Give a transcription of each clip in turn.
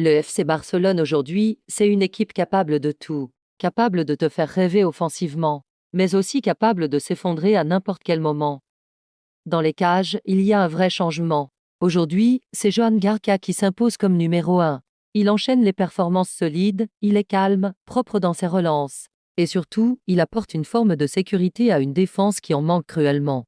Le FC Barcelone aujourd'hui, c'est une équipe capable de tout, capable de te faire rêver offensivement, mais aussi capable de s'effondrer à n'importe quel moment. Dans les cages, il y a un vrai changement. Aujourd'hui, c'est Joan Garcia qui s'impose comme numéro 1. Il enchaîne les performances solides, il est calme, propre dans ses relances. Et surtout, il apporte une forme de sécurité à une défense qui en manque cruellement.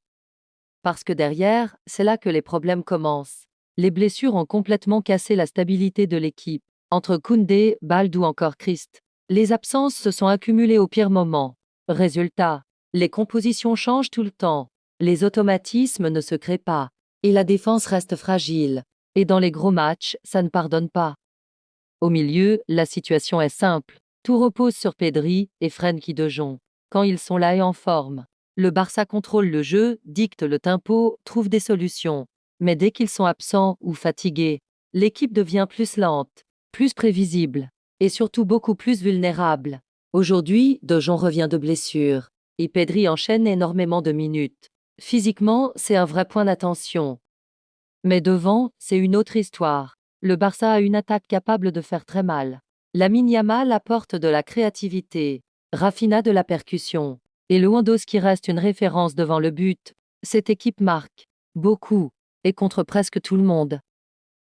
Parce que derrière, c'est là que les problèmes commencent. Les blessures ont complètement cassé la stabilité de l'équipe. Entre Koundé, Balde ou encore Christ, les absences se sont accumulées au pire moment. Résultat, les compositions changent tout le temps. Les automatismes ne se créent pas. Et la défense reste fragile. Et dans les gros matchs, ça ne pardonne pas. Au milieu, la situation est simple. Tout repose sur Pedri et Frenkie de Jong. Quand ils sont là et en forme, le Barça contrôle le jeu, dicte le tempo, trouve des solutions. Mais dès qu'ils sont absents ou fatigués, l'équipe devient plus lente, plus prévisible et surtout beaucoup plus vulnérable. Aujourd'hui, De Jong revient de blessure et Pedri enchaîne énormément de minutes. Physiquement, c'est un vrai point d'attention. Mais devant, c'est une autre histoire. Le Barça a une attaque capable de faire très mal. Lamine Yamal apporte de la créativité, Rafinha de la percussion, et Lewandowski reste une référence devant le but. Cette équipe marque beaucoup, et contre presque tout le monde.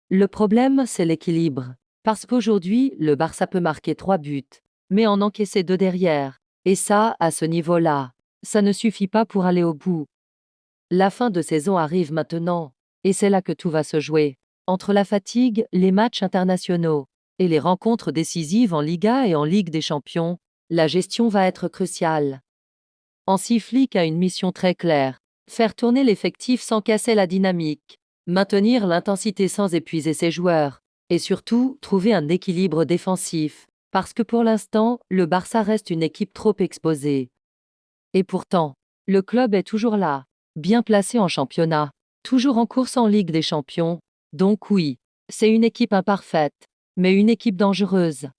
Le problème, c'est l'équilibre. Parce qu'aujourd'hui, le Barça peut marquer 3 buts, mais en encaisser 2 derrière. Et ça, à ce niveau-là, ça ne suffit pas pour aller au bout. La fin de saison arrive maintenant, et c'est là que tout va se jouer. Entre la fatigue, les matchs internationaux, et les rencontres décisives en Liga et en Ligue des Champions, la gestion va être cruciale. Hansi Flick a une mission très claire. Faire tourner l'effectif sans casser la dynamique, maintenir l'intensité sans épuiser ses joueurs, et surtout, trouver un équilibre défensif, parce que pour l'instant, le Barça reste une équipe trop exposée. Et pourtant, le club est toujours là, bien placé en championnat, toujours en course en Ligue des Champions, donc oui, c'est une équipe imparfaite, mais une équipe dangereuse.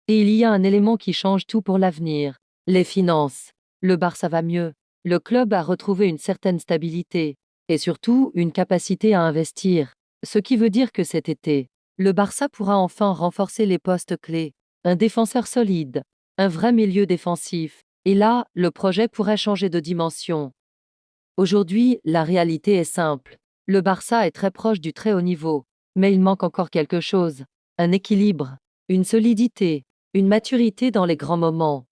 Et il y a un élément qui change tout pour l'avenir, les finances. Le Barça va mieux, le club a retrouvé une certaine stabilité, et surtout une capacité à investir, ce qui veut dire que cet été, le Barça pourra enfin renforcer les postes clés, un défenseur solide, un vrai milieu défensif, et là, le projet pourrait changer de dimension. Aujourd'hui, la réalité est simple. Le Barça est très proche du très haut niveau, mais il manque encore quelque chose. Un équilibre, une solidité, une maturité dans les grands moments.